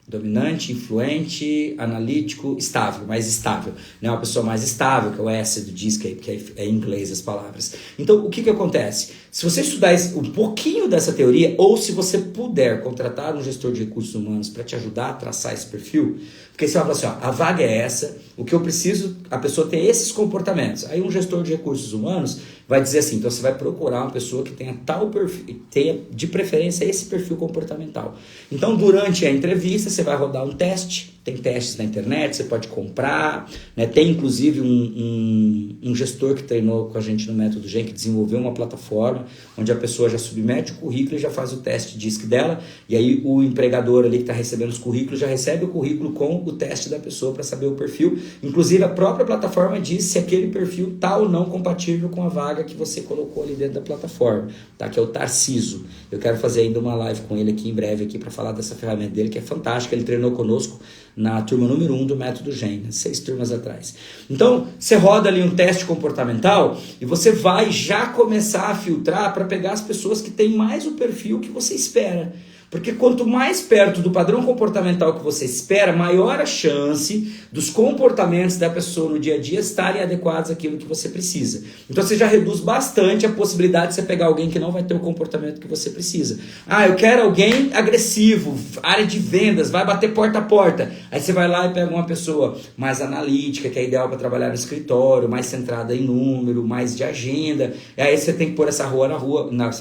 dominante, influente, analítico, estável, mais estável. Né? Uma pessoa mais estável, que é o S do DISC, que é em inglês as palavras. Então, o que acontece? Se você estudar um pouquinho dessa teoria, ou se você puder contratar um gestor de recursos humanos para te ajudar a traçar esse perfil, porque você vai falar assim: a vaga é essa, o que eu preciso, a pessoa tem esses comportamentos. Aí um gestor de recursos humanos vai dizer assim: então você vai procurar uma pessoa que tenha tal perfil, tenha de preferência esse perfil comportamental. Então, durante a entrevista, você vai rodar um teste. Tem testes na internet, você pode comprar, né? Tem inclusive um gestor que treinou com a gente no método GEM, que desenvolveu uma plataforma onde a pessoa já submete o currículo e já faz o teste DISC dela, e aí o empregador ali que está recebendo os currículos já recebe o currículo com o teste da pessoa para saber o perfil. Inclusive a própria plataforma diz se aquele perfil está ou não compatível com a vaga que você colocou ali dentro da plataforma, tá? Que é o Tarciso. Eu quero fazer ainda uma live com ele aqui em breve para falar dessa ferramenta dele, que é fantástica. Ele treinou conosco na turma número 1 do método GEM, 6 turmas atrás. Então, você roda ali um teste comportamental e você vai já começar a filtrar para pegar as pessoas que têm mais o perfil que você espera. Porque quanto mais perto do padrão comportamental que você espera, maior a chance dos comportamentos da pessoa no dia a dia estarem adequados àquilo que você precisa. Então você já reduz bastante a possibilidade de você pegar alguém que não vai ter o comportamento que você precisa. Ah, eu quero alguém agressivo, área de vendas, vai bater porta a porta. Aí você vai lá e pega uma pessoa mais analítica, que é ideal para trabalhar no escritório, mais centrada em número, mais de agenda. E aí você tem que pôr essa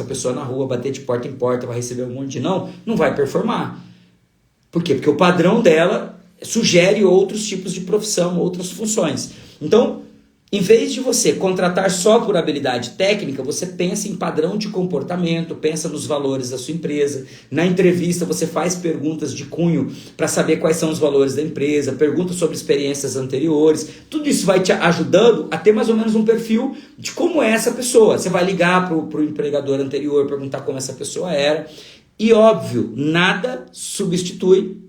pessoa na rua, bater de porta em porta, vai receber um monte de não vai performar. Por quê? Porque o padrão dela sugere outros tipos de profissão, outras funções. Então, em vez de você contratar só por habilidade técnica, você pensa em padrão de comportamento, pensa nos valores da sua empresa. Na entrevista você faz perguntas de cunho para saber quais são os valores da empresa, pergunta sobre experiências anteriores. Tudo isso vai te ajudando a ter mais ou menos um perfil de como é essa pessoa. Você vai ligar para o empregador anterior, perguntar como essa pessoa era. E óbvio, nada substitui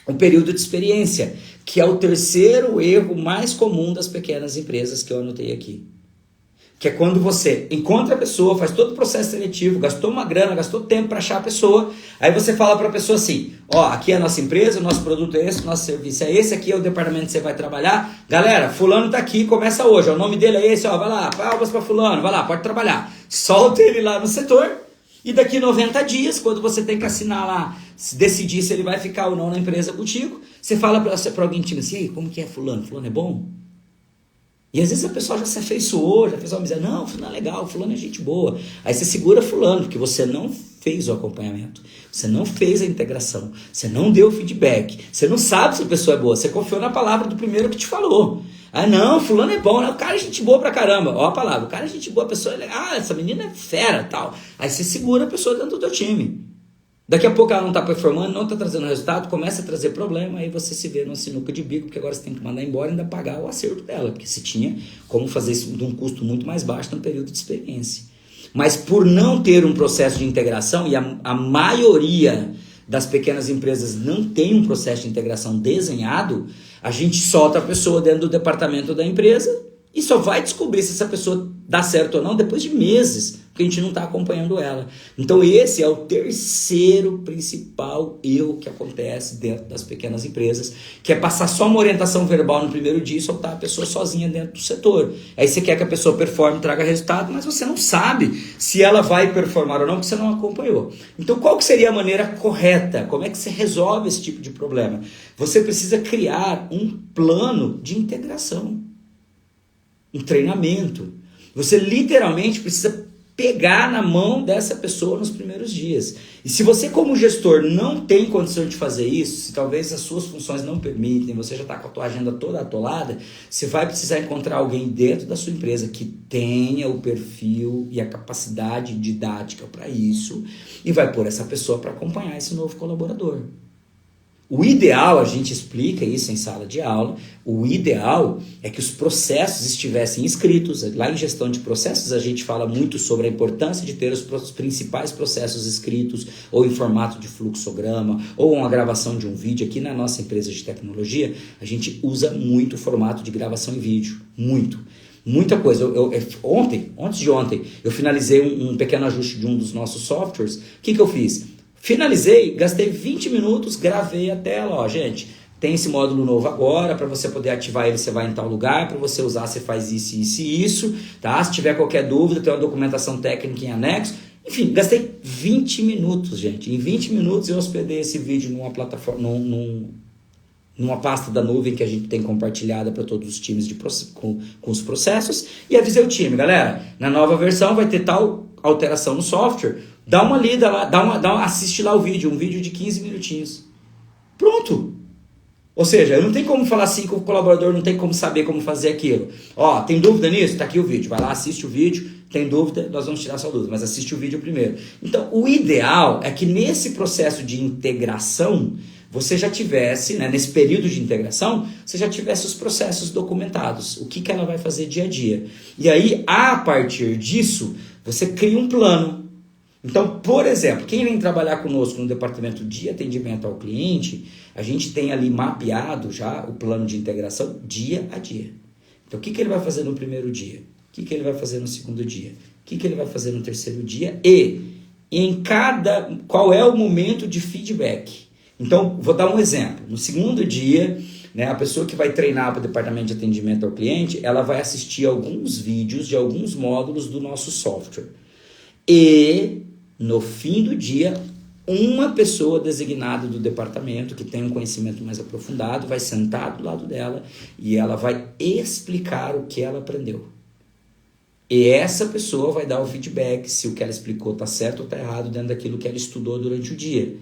o período de experiência, que é o terceiro erro mais comum das pequenas empresas que eu anotei aqui. que é quando você encontra a pessoa, faz todo o processo seletivo, gastou uma grana, gastou tempo para achar a pessoa, aí você fala para a pessoa assim, ó, aqui é a nossa empresa, o nosso produto é esse, o nosso serviço é esse, aqui é o departamento que você vai trabalhar, galera, fulano tá aqui, começa hoje, ó, o nome dele é esse, ó, vai lá, palmas para fulano, vai lá, pode trabalhar, solta ele lá no setor, e daqui 90 dias, quando você tem que assinar lá, decidir se ele vai ficar ou não na empresa contigo, você fala para alguém tipo assim, e aí, como que é fulano? Fulano é bom? E às vezes a pessoa já se afeiçoou, já fez uma amizade, não, fulano é legal, fulano é gente boa. Aí você segura fulano, porque você não fez o acompanhamento, você não fez a integração, você não deu o feedback, você não sabe se a pessoa é boa, você confiou na palavra do primeiro que te falou. Ah não, fulano é bom, o cara é gente boa pra caramba, ó a palavra, o cara é gente boa, a pessoa é legal, essa menina é fera, tal. Aí você segura a pessoa dentro do teu time. Daqui a pouco ela não está performando, não está trazendo resultado, começa a trazer problema, aí você se vê numa sinuca de bico, porque agora você tem que mandar embora e ainda pagar o acerto dela, porque você tinha como fazer isso de um custo muito mais baixo no período de experiência. Mas por não ter um processo de integração, e a maioria das pequenas empresas não tem um processo de integração desenhado, a gente solta a pessoa dentro do departamento da empresa e só vai descobrir se essa pessoa dá certo ou não depois de meses, porque a gente não está acompanhando ela. Então esse é o terceiro principal erro que acontece dentro das pequenas empresas, que é passar só uma orientação verbal no primeiro dia e soltar a pessoa sozinha dentro do setor. Aí você quer que a pessoa performe, traga resultado, mas você não sabe se ela vai performar ou não, porque você não acompanhou. Então qual que seria a maneira correta? Como é que você resolve esse tipo de problema? Você precisa criar um plano de integração, um treinamento. Você literalmente precisa pegar na mão dessa pessoa nos primeiros dias. E se você como gestor não tem condição de fazer isso, se talvez as suas funções não permitem, você já está com a tua agenda toda atolada, você vai precisar encontrar alguém dentro da sua empresa que tenha o perfil e a capacidade didática para isso e vai pôr essa pessoa para acompanhar esse novo colaborador. O ideal, a gente explica isso em sala de aula, o ideal é que os processos estivessem escritos. Lá em gestão de processos a gente fala muito sobre a importância de ter os principais processos escritos, ou em formato de fluxograma, ou uma gravação de um vídeo. Aqui na nossa empresa de tecnologia, a gente usa muito o formato de gravação em vídeo, muita coisa. Antes de ontem, eu finalizei um pequeno ajuste de um dos nossos softwares. O que eu fiz? Finalizei, gastei 20 minutos, gravei a tela, ó, gente, tem esse módulo novo agora, para você poder ativar ele, você vai em tal lugar, para você usar, você faz isso, isso e isso, tá? Se tiver qualquer dúvida, tem uma documentação técnica em anexo. Enfim, gastei 20 minutos, gente. Em 20 minutos eu hospedei esse vídeo numa plataforma, numa pasta da nuvem que a gente tem compartilhada para todos os times com os processos, e avisei o time, galera, na nova versão vai ter tal alteração no software, dá uma lida lá, assiste lá o vídeo, um vídeo de 15 minutinhos. Pronto! Ou seja, eu não tenho como falar assim que o colaborador não tem como saber como fazer aquilo. Ó, tem dúvida nisso? Tá aqui o vídeo. Vai lá, assiste o vídeo. Tem dúvida? Nós vamos tirar sua dúvida, mas assiste o vídeo primeiro. Então, o ideal é que nesse processo de integração, você já tivesse, né, nesse período de integração, você já tivesse os processos documentados. O que ela vai fazer dia a dia. E aí, a partir disso, você cria um plano. Então, por exemplo, quem vem trabalhar conosco no departamento de atendimento ao cliente, a gente tem ali mapeado já o plano de integração dia a dia. Então, o que ele vai fazer no primeiro dia? O que ele vai fazer no segundo dia? O que ele vai fazer no terceiro dia? E qual é o momento de feedback? Então, vou dar um exemplo. No segundo dia, né, a pessoa que vai treinar para o departamento de atendimento ao cliente, ela vai assistir alguns vídeos de alguns módulos do nosso software. E, no fim do dia, uma pessoa designada do departamento, que tem um conhecimento mais aprofundado, vai sentar do lado dela e ela vai explicar o que ela aprendeu. E essa pessoa vai dar o feedback se o que ela explicou está certo ou está errado dentro daquilo que ela estudou durante o dia.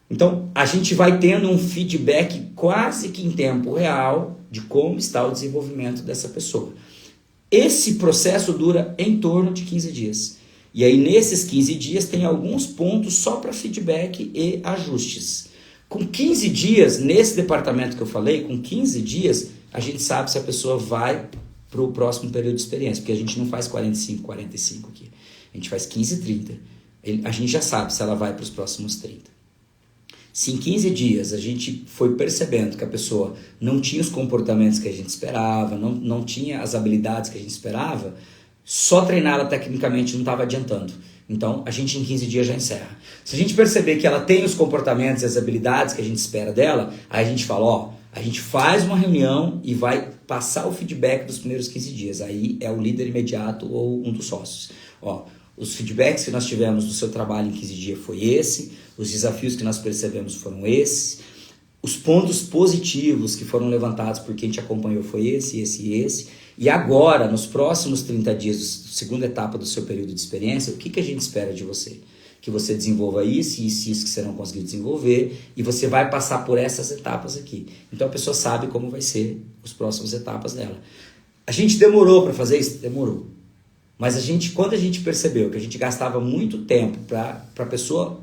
Então, a gente vai tendo um feedback quase que em tempo real de como está o desenvolvimento dessa pessoa. Esse processo dura em torno de 15 dias. E aí, nesses 15 dias, tem alguns pontos só para feedback e ajustes. Com 15 dias, nesse departamento que eu falei, com 15 dias, a gente sabe se a pessoa vai para o próximo período de experiência, porque a gente não faz 45 aqui. A gente faz 15 e 30. A gente já sabe se ela vai para os próximos 30. Se em 15 dias a gente foi percebendo que a pessoa não tinha os comportamentos que a gente esperava, não tinha as habilidades que a gente esperava, Só treiná-la tecnicamente não estava adiantando. Então, a gente em 15 dias já encerra. Se a gente perceber que ela tem os comportamentos e as habilidades que a gente espera dela, aí a gente fala, ó, a gente faz uma reunião e vai passar o feedback dos primeiros 15 dias. Aí é o líder imediato ou um dos sócios. Ó, os feedbacks que nós tivemos do seu trabalho em 15 dias foi esse, os desafios que nós percebemos foram esses, os pontos positivos que foram levantados por quem te acompanhou foi esse, esse e esse. E agora, nos próximos 30 dias, segunda etapa do seu período de experiência, o que a gente espera de você? Que você desenvolva isso que você não conseguiu desenvolver e você vai passar por essas etapas aqui. Então a pessoa sabe como vai ser as próximas etapas dela. A gente demorou para fazer isso? Demorou. Mas quando a gente percebeu que a gente gastava muito tempo para a pessoa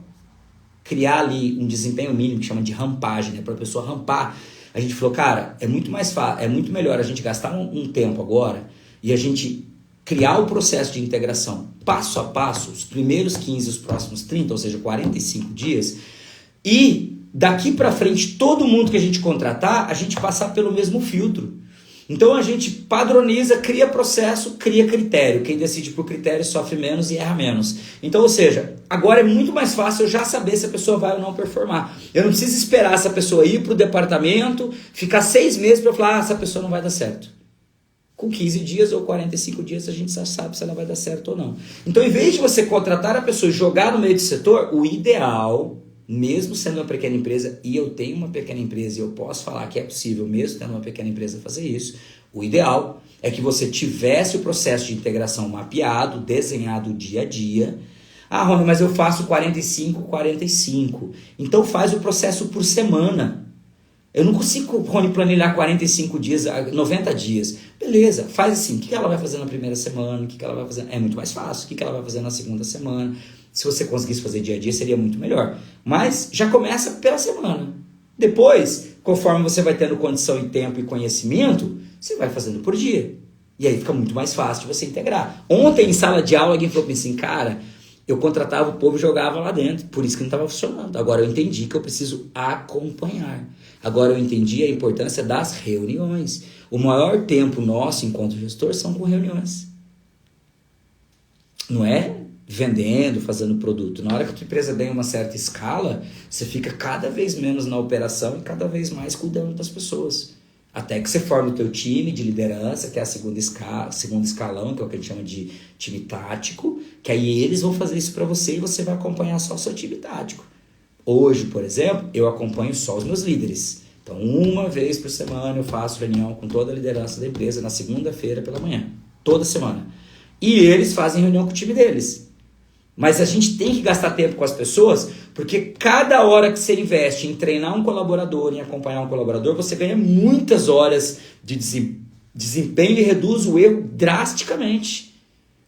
criar ali um desempenho mínimo, que chama de rampagem, né? Para a pessoa rampar, a gente falou, cara, é muito mais fácil, é muito melhor a gente gastar um tempo agora e a gente criar o processo de integração passo a passo, os primeiros 15, os próximos 30, ou seja, 45 dias, e daqui para frente, todo mundo que a gente contratar, a gente passar pelo mesmo filtro. Então a gente padroniza, cria processo, cria critério. Quem decide por critério sofre menos e erra menos. Então, ou seja, agora é muito mais fácil eu já saber se a pessoa vai ou não performar. Eu não preciso esperar essa pessoa ir para o departamento, ficar 6 meses para falar, essa pessoa não vai dar certo. Com 15 dias ou 45 dias a gente já sabe se ela vai dar certo ou não. Então, em vez de você contratar a pessoa e jogar no meio do setor, o ideal, mesmo sendo uma pequena empresa, e eu tenho uma pequena empresa e eu posso falar que é possível, mesmo tendo uma pequena empresa, fazer isso, o ideal é que você tivesse o processo de integração mapeado, desenhado dia a dia. Ah, Rony, mas eu faço 45. Então faz o processo por semana. Eu não consigo, Rony, planilhar 45 dias, 90 dias. Beleza, faz assim. O que ela vai fazer na primeira semana? O que ela vai fazer? É muito mais fácil. O que ela vai fazer na segunda semana? Se você conseguisse fazer dia a dia, seria muito melhor. Mas já começa pela semana. Depois, conforme você vai tendo condição e tempo e conhecimento, você vai fazendo por dia. E aí fica muito mais fácil de você integrar. Ontem, em sala de aula, alguém falou assim, cara, eu contratava o povo e jogava lá dentro. Por isso que não estava funcionando. Agora eu entendi que eu preciso acompanhar. Agora eu entendi a importância das reuniões. O maior tempo nosso, enquanto gestor, são com reuniões. Não é vendendo, fazendo produto. Na hora que a tua empresa ganha uma certa escala, você fica cada vez menos na operação e cada vez mais cuidando das pessoas. Até que você forma o teu time de liderança, que é a segundo escalão, que é o que a gente chama de time tático, que aí eles vão fazer isso para você e você vai acompanhar só o seu time tático. Hoje, por exemplo, eu acompanho só os meus líderes. Então, uma vez por semana eu faço reunião com toda a liderança da empresa na segunda-feira pela manhã. Toda semana. E eles fazem reunião com o time deles. Mas a gente tem que gastar tempo com as pessoas, porque cada hora que você investe em treinar um colaborador, em acompanhar um colaborador, você ganha muitas horas de desempenho e reduz o erro drasticamente.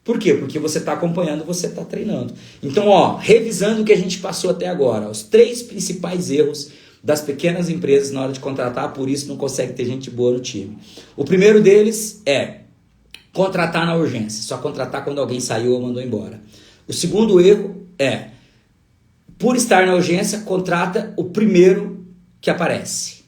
Por quê? Porque você está acompanhando, você está treinando. Então, revisando o que a gente passou até agora, os 3 principais erros das pequenas empresas na hora de contratar, por isso não consegue ter gente boa no time. O primeiro deles é contratar na urgência, só contratar quando alguém saiu ou mandou embora. O segundo erro é, por estar na urgência, contrata o primeiro que aparece.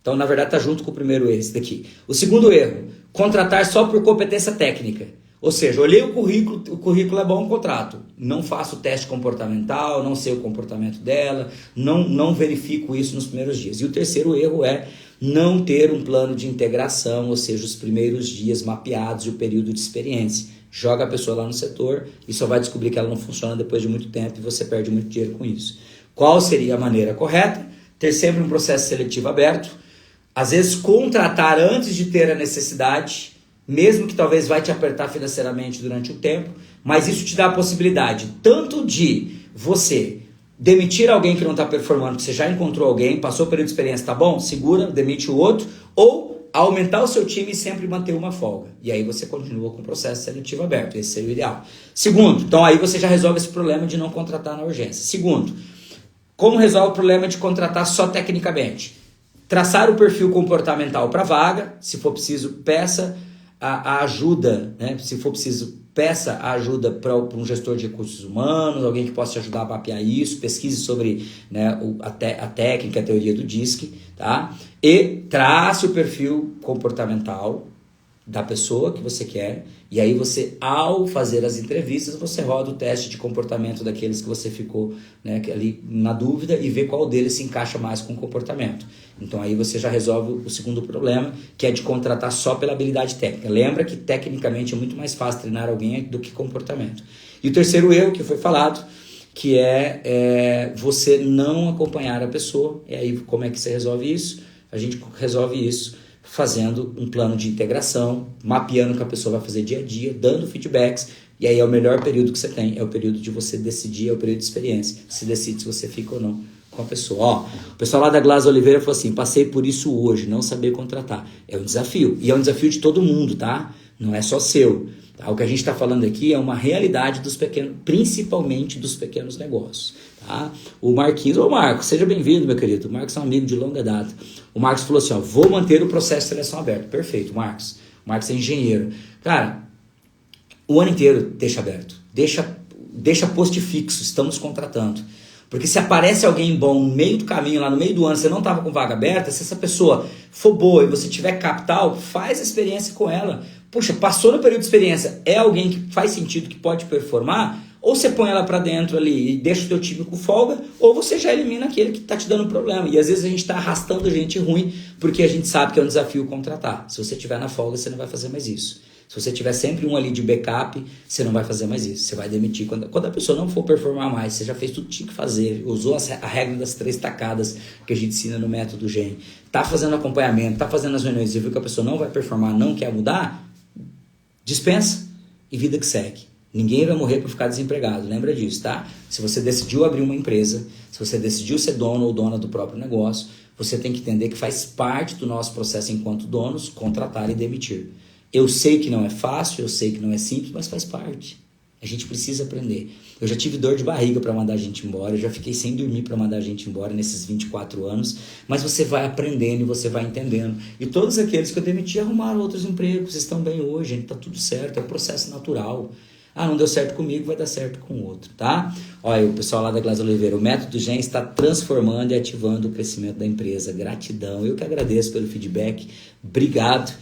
Então, na verdade, está junto com o primeiro erro, esse daqui. O segundo erro, contratar só por competência técnica. Ou seja, olhei o currículo é bom, contrato. Não faço teste comportamental, não sei o comportamento dela, não verifico isso nos primeiros dias. E o terceiro erro é não ter um plano de integração, ou seja, os primeiros dias mapeados e o período de experiência. Joga a pessoa lá no setor e só vai descobrir que ela não funciona depois de muito tempo e você perde muito dinheiro com isso. Qual seria a maneira correta? Ter sempre um processo seletivo aberto. Às vezes contratar antes de ter a necessidade, mesmo que talvez vai te apertar financeiramente durante o tempo, mas isso te dá a possibilidade tanto de você demitir alguém que não está performando, que você já encontrou alguém, passou o período de experiência, tá bom? Segura, demite o outro, ou aumentar o seu time e sempre manter uma folga. E aí você continua com o processo seletivo aberto. Esse seria o ideal. Segundo, então aí você já resolve esse problema de não contratar na urgência. Segundo, como resolve o problema de contratar só tecnicamente? Traçar o perfil comportamental para a vaga. Se for preciso, peça a ajuda, né? Se for preciso, peça a ajuda para um gestor de recursos humanos, alguém que possa te ajudar a mapear isso, pesquise sobre, né, a técnica, a teoria do DISC, tá? E trace o perfil comportamental, da pessoa que você quer, e aí você, ao fazer as entrevistas, você roda o teste de comportamento daqueles que você ficou, né, ali na dúvida e vê qual deles se encaixa mais com o comportamento. Então aí você já resolve o segundo problema, que é de contratar só pela habilidade técnica. Lembra que tecnicamente é muito mais fácil treinar alguém do que comportamento. E o terceiro erro que foi falado, que é você não acompanhar a pessoa. E aí como é que você resolve isso? A gente resolve isso fazendo um plano de integração, mapeando o que a pessoa vai fazer dia a dia, dando feedbacks, e aí é o melhor período que você tem, é o período de você decidir, é o período de experiência, você decide se você fica ou não com a pessoa. Ó, o pessoal lá da Glass Oliveira falou assim, passei por isso hoje, não saber contratar. É um desafio, e é um desafio de todo mundo, tá? Não é só seu. Tá? O que a gente está falando aqui é uma realidade dos pequenos, principalmente dos pequenos negócios. Tá? O Marquinhos, ô Marcos, seja bem-vindo, meu querido. O Marcos é um amigo de longa data. O Marcos falou assim, ó, vou manter o processo de seleção aberto. Perfeito, Marcos. O Marcos é engenheiro. Cara, o ano inteiro deixa aberto. Deixa post fixo, estamos contratando. Porque se aparece alguém bom no meio do caminho, lá no meio do ano, você não estava com vaga aberta, se essa pessoa for boa e você tiver capital, faz a experiência com ela. Puxa, passou no período de experiência, é alguém que faz sentido, que pode performar, ou você põe ela para dentro ali e deixa o teu time com folga, ou você já elimina aquele que está te dando problema. E às vezes a gente está arrastando gente ruim, porque a gente sabe que é um desafio contratar. Se você estiver na folga, você não vai fazer mais isso. Se você tiver sempre um ali de backup, você não vai fazer mais isso. Você vai demitir. Quando a pessoa não for performar mais, você já fez tudo que tinha que fazer, usou a regra das 3 tacadas que a gente ensina no método GEM, está fazendo acompanhamento, está fazendo as reuniões e viu que a pessoa não vai performar, não quer mudar, dispensa e vida que segue. Ninguém vai morrer por ficar desempregado, lembra disso, tá? Se você decidiu abrir uma empresa, se você decidiu ser dono ou dona do próprio negócio, você tem que entender que faz parte do nosso processo enquanto donos contratar e demitir. Eu sei que não é fácil, eu sei que não é simples, mas faz parte. A gente precisa aprender. Eu já tive dor de barriga para mandar a gente embora, eu já fiquei sem dormir para mandar a gente embora nesses 24 anos, mas você vai aprendendo e você vai entendendo. E todos aqueles que eu demiti arrumaram outros empregos, estão bem hoje, gente, tá tudo certo, é um processo natural. Ah, não deu certo comigo, vai dar certo com o outro, tá? Olha, o pessoal lá da Glass Oliveira, o método GEM está transformando e ativando o crescimento da empresa. Gratidão, eu que agradeço pelo feedback, obrigado.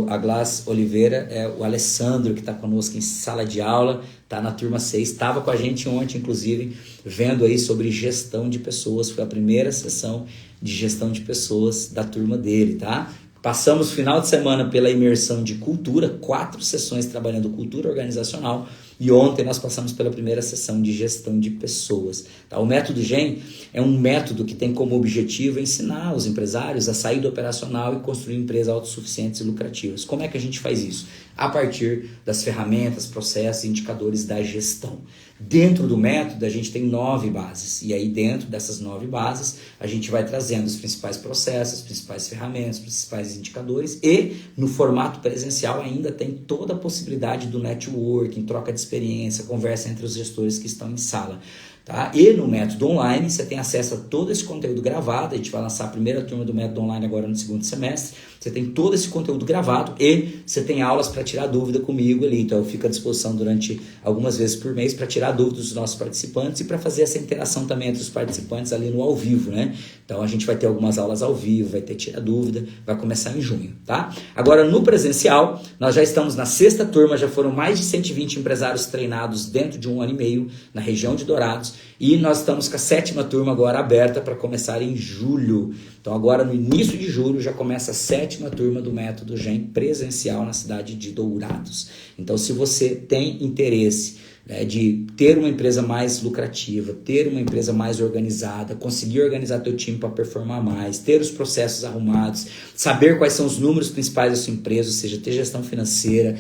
A Glass Oliveira é o Alessandro que está conosco em sala de aula, está na turma 6, estava com a gente ontem, inclusive, vendo aí sobre gestão de pessoas, foi a primeira sessão de gestão de pessoas da turma dele, tá? Passamos o final de semana pela imersão de cultura, 4 sessões trabalhando cultura organizacional, e ontem nós passamos pela primeira sessão de gestão de pessoas. Tá? O método GEM é um método que tem como objetivo ensinar os empresários a sair do operacional e construir empresas autossuficientes e lucrativas. Como é que a gente faz isso? A partir das ferramentas, processos e indicadores da gestão. Dentro do método, a gente tem 9 bases. E aí, dentro dessas 9 bases, a gente vai trazendo os principais processos, as principais ferramentas, os principais indicadores. E, no formato presencial, ainda tem toda a possibilidade do networking, troca de experiência, conversa entre os gestores que estão em sala. Tá? E no método online, você tem acesso a todo esse conteúdo gravado. A gente vai lançar a primeira turma do método online agora no segundo semestre. Você tem todo esse conteúdo gravado e você tem aulas para tirar dúvida comigo ali. Então eu fico à disposição durante algumas vezes por mês para tirar dúvidas dos nossos participantes e para fazer essa interação também entre os participantes ali no ao vivo, né? Então a gente vai ter algumas aulas ao vivo, vai ter tira dúvida, vai começar em junho, tá? Agora no presencial, nós já estamos na 6ª turma, já foram mais de 120 empresários treinados dentro de 1 ano e meio na região de Dourados. E nós estamos com a 7ª turma agora aberta para começar em julho. Então agora no início de julho já começa a 7ª turma do método GEM presencial na cidade de Dourados. Então se você tem interesse, né, de ter uma empresa mais lucrativa, ter uma empresa mais organizada, conseguir organizar teu time para performar mais, ter os processos arrumados, saber quais são os números principais da sua empresa, ou seja, ter gestão financeira,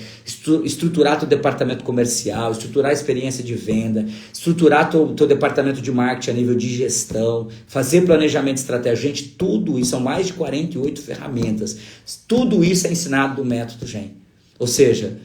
estruturar teu departamento comercial, estruturar a experiência de venda, estruturar teu departamento de marketing a nível de gestão, fazer planejamento estratégico. Gente, tudo isso, são mais de 48 ferramentas, tudo isso é ensinado no método GEM. Ou seja,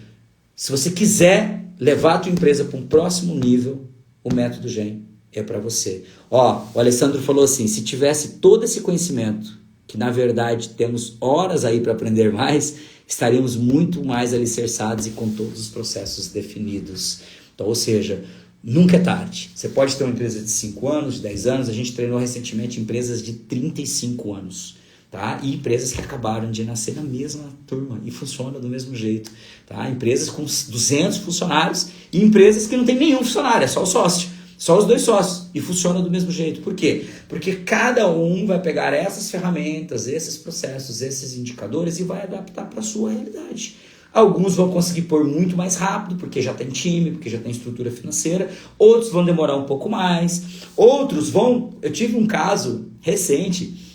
se você quiser levar a tua empresa para um próximo nível, o método GEM é para você. Ó, o Alessandro falou assim, se tivesse todo esse conhecimento, que na verdade temos horas aí para aprender mais, estaríamos muito mais alicerçados e com todos os processos definidos. Então, ou seja, nunca é tarde. Você pode ter uma empresa de 5 anos, de 10 anos, a gente treinou recentemente empresas de 35 anos. tá? E empresas que acabaram de nascer na mesma turma e funcionam do mesmo jeito, tá? Empresas com 200 funcionários e empresas que não tem nenhum funcionário, é só o sócio, só os 2 sócios e funciona do mesmo jeito. Por quê? Porque cada um vai pegar essas ferramentas, esses processos, esses indicadores e vai adaptar para a sua realidade. Alguns vão conseguir pôr muito mais rápido, porque já tem time, porque já tem estrutura financeira. Outros vão demorar um pouco mais. Outros vão... Eu tive um caso recente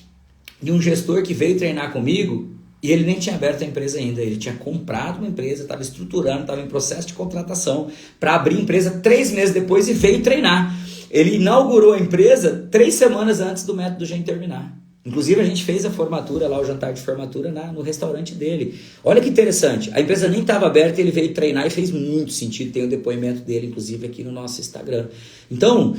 de um gestor que veio treinar comigo e ele nem tinha aberto a empresa ainda. Ele tinha comprado uma empresa, estava estruturando, estava em processo de contratação para abrir a empresa 3 meses depois e veio treinar. Ele inaugurou a empresa 3 semanas antes do método GEM terminar. Inclusive a gente fez a formatura lá, o jantar de formatura no restaurante dele. Olha que interessante, a empresa nem estava aberta e ele veio treinar e fez muito sentido. Tem o depoimento dele, inclusive, aqui no nosso Instagram. Então,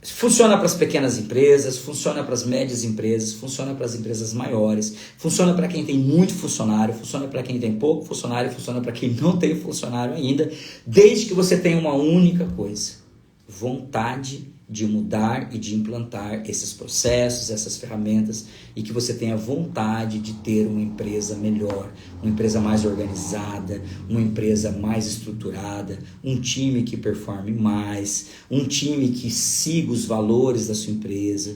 funciona para as pequenas empresas, funciona para as médias empresas, funciona para as empresas maiores, funciona para quem tem muito funcionário, funciona para quem tem pouco funcionário, funciona para quem não tem funcionário ainda, desde que você tenha uma única coisa: vontade de mudar e de implantar esses processos, essas ferramentas, e que você tenha vontade de ter uma empresa melhor, uma empresa mais organizada, uma empresa mais estruturada, um time que performe mais, um time que siga os valores da sua empresa,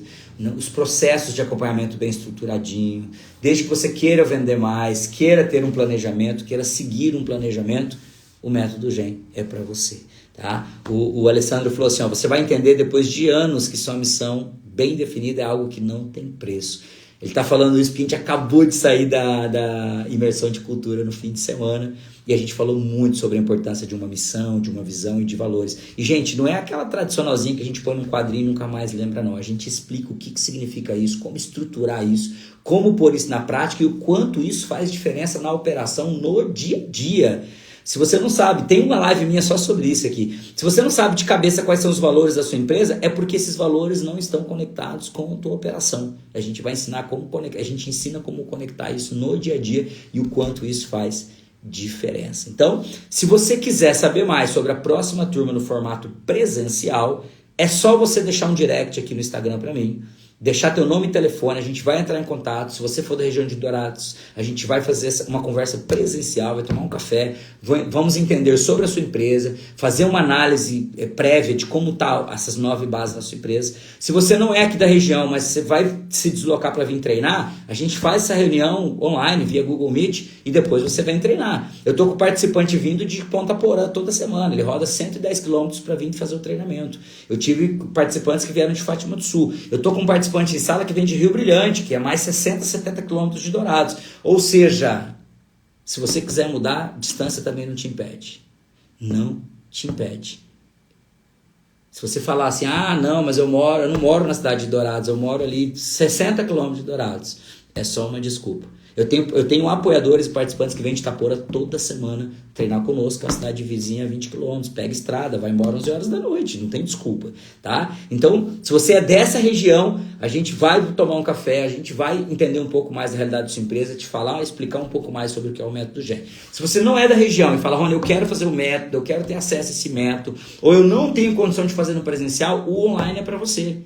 os processos de acompanhamento bem estruturadinho, desde que você queira vender mais, queira ter um planejamento, queira seguir um planejamento, o método GEM é para você. Tá? O Alessandro falou assim, você vai entender depois de anos que sua missão bem definida é algo que não tem preço. Ele está falando isso porque a gente acabou de sair da imersão de cultura no fim de semana e a gente falou muito sobre a importância de uma missão, de uma visão e de valores. E, gente, não é aquela tradicionalzinha que a gente põe num quadrinho e nunca mais lembra, não. A gente explica o que significa isso, como estruturar isso, como pôr isso na prática e o quanto isso faz diferença na operação no dia a dia. Se você não sabe, tem uma live minha só sobre isso aqui. Se você não sabe de cabeça quais são os valores da sua empresa, é porque esses valores não estão conectados com a tua operação. A gente vai ensinar como conectar, a gente ensina como conectar isso no dia a dia e o quanto isso faz diferença. Então, se você quiser saber mais sobre a próxima turma no formato presencial, é só você deixar um direct aqui no Instagram para mim. Deixar teu nome e telefone, a gente vai entrar em contato. Se você for da região de Dourados, a gente vai fazer uma conversa presencial, vai tomar um café, vamos entender sobre a sua empresa, fazer uma análise prévia de como tá essas 9 bases da sua empresa. Se você não é aqui da região, mas você vai se deslocar para vir treinar, a gente faz essa reunião online via Google Meet e depois você vem treinar. Eu tô com o participante vindo de Ponta Porã toda semana, ele roda 110 km para vir fazer o treinamento. Eu tive participantes que vieram de Fátima do Sul. Eu tô com um participante em sala que vem de Rio Brilhante, que é mais 60, 70 quilômetros de Dourados. Ou seja, se você quiser mudar, distância também não te impede. Não te impede. Se você falar assim, não, mas eu não moro na cidade de Dourados, eu moro ali 60 quilômetros de Dourados. É só uma desculpa. Eu tenho apoiadores e participantes que vêm de Itapora toda semana treinar conosco, que é uma cidade vizinha a 20 km, pega estrada, vai embora 11 horas da noite, não tem desculpa, tá? Então, se você é dessa região, a gente vai tomar um café, a gente vai entender um pouco mais da realidade da sua empresa, te falar, explicar um pouco mais sobre o que é o método GEM. Se você não é da região e fala, Rony, eu quero fazer o método, eu quero ter acesso a esse método, ou eu não tenho condição de fazer no presencial, o online é para você.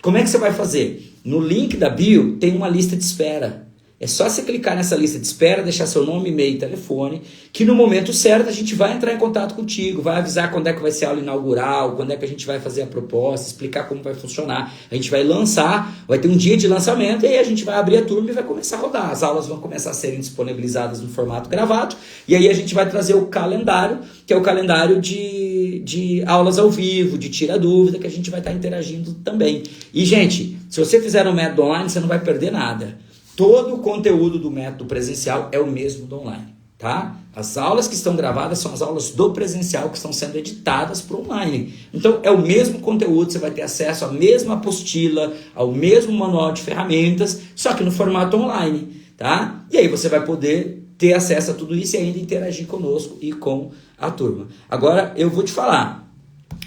Como é que você vai fazer? No link da bio tem uma lista de espera. É só você clicar nessa lista de espera, deixar seu nome, e-mail e telefone, que no momento certo a gente vai entrar em contato contigo, vai avisar quando é que vai ser a aula inaugural, quando é que a gente vai fazer a proposta, explicar como vai funcionar. A gente vai lançar, vai ter um dia de lançamento e aí a gente vai abrir a turma e vai começar a rodar. As aulas vão começar a serem disponibilizadas no formato gravado e aí a gente vai trazer o calendário, que é o calendário de aulas ao vivo, de tira dúvida, que a gente vai estar interagindo também. E, gente, se você fizer um método online, você não vai perder nada. Todo o conteúdo do método presencial é o mesmo do online, tá? As aulas que estão gravadas são as aulas do presencial que estão sendo editadas para o online. Então, é o mesmo conteúdo, você vai ter acesso à mesma apostila, ao mesmo manual de ferramentas, só que no formato online, tá? E aí você vai poder ter acesso a tudo isso e ainda interagir conosco e com a turma. Agora, eu vou te falar.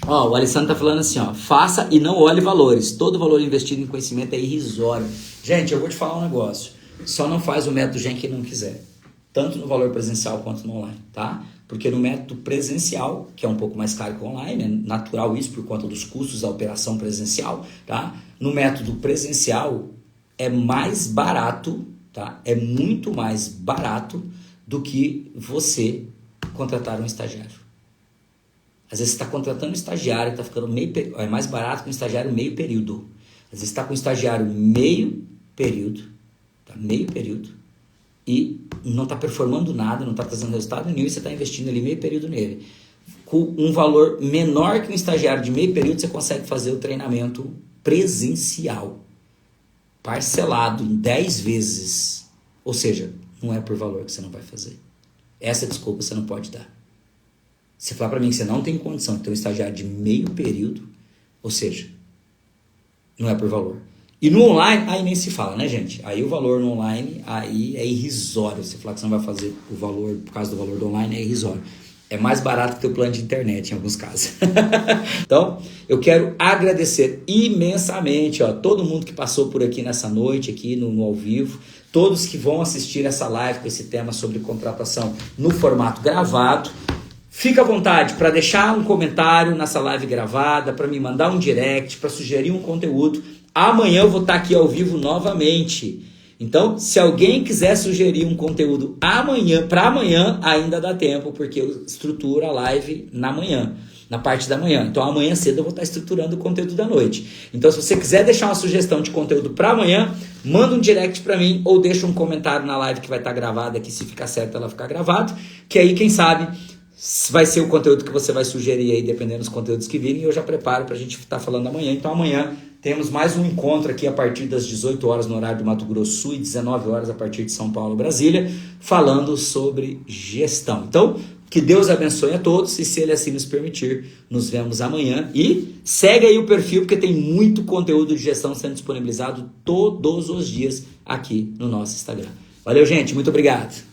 O Alessandro tá falando assim, faça e não olhe valores. Todo valor investido em conhecimento é irrisório. Gente, eu vou te falar um negócio. Só não faz o método GEM quem não quiser. Tanto no valor presencial quanto no online, tá? Porque no método presencial, que é um pouco mais caro que o online, é natural isso por conta dos custos da operação presencial, tá? No método presencial, é mais barato, tá? É muito mais barato do que você contratar um estagiário. Às vezes você está contratando um estagiário, está ficando é mais barato que um estagiário meio período. Às vezes está com um estagiário meio período, tá? Meio período, e não está performando nada, não está trazendo resultado nenhum, e você está investindo ali meio período nele. Com um valor menor que um estagiário de meio período, você consegue fazer o treinamento presencial, parcelado em 10 vezes. Ou seja, não é por valor que você não vai fazer. Essa desculpa você não pode dar. Se falar para mim que você não tem condição de ter um estagiário de meio período, ou seja, não é por valor. E no online, aí nem se fala, né, gente? Aí o valor no online, aí é irrisório. Você falar que você não vai fazer o valor, por causa do valor do online, é irrisório. É mais barato que o teu plano de internet, em alguns casos. Então, eu quero agradecer imensamente, ó, todo mundo que passou por aqui nessa noite, aqui no ao vivo, todos que vão assistir essa live com esse tema sobre contratação no formato gravado. Fica à vontade para deixar um comentário nessa live gravada, para me mandar um direct, para sugerir um conteúdo. Amanhã eu vou estar aqui ao vivo novamente. Então, se alguém quiser sugerir um conteúdo para amanhã, ainda dá tempo, porque eu estruturo a live na manhã, na parte da manhã. Então, amanhã cedo eu vou estar estruturando o conteúdo da noite. Então, se você quiser deixar uma sugestão de conteúdo para amanhã, manda um direct para mim ou deixa um comentário na live que vai estar gravada aqui, se ficar certo ela ficar gravado, que aí, quem sabe, vai ser o conteúdo que você vai sugerir aí, dependendo dos conteúdos que virem, e eu já preparo para a gente estar falando amanhã. Então, amanhã temos mais um encontro aqui a partir das 18 horas no horário do Mato Grosso Sul e 19 horas a partir de São Paulo, Brasília, falando sobre gestão. Então, que Deus abençoe a todos e, se Ele assim nos permitir, nos vemos amanhã. E segue aí o perfil, porque tem muito conteúdo de gestão sendo disponibilizado todos os dias aqui no nosso Instagram. Valeu, gente. Muito obrigado.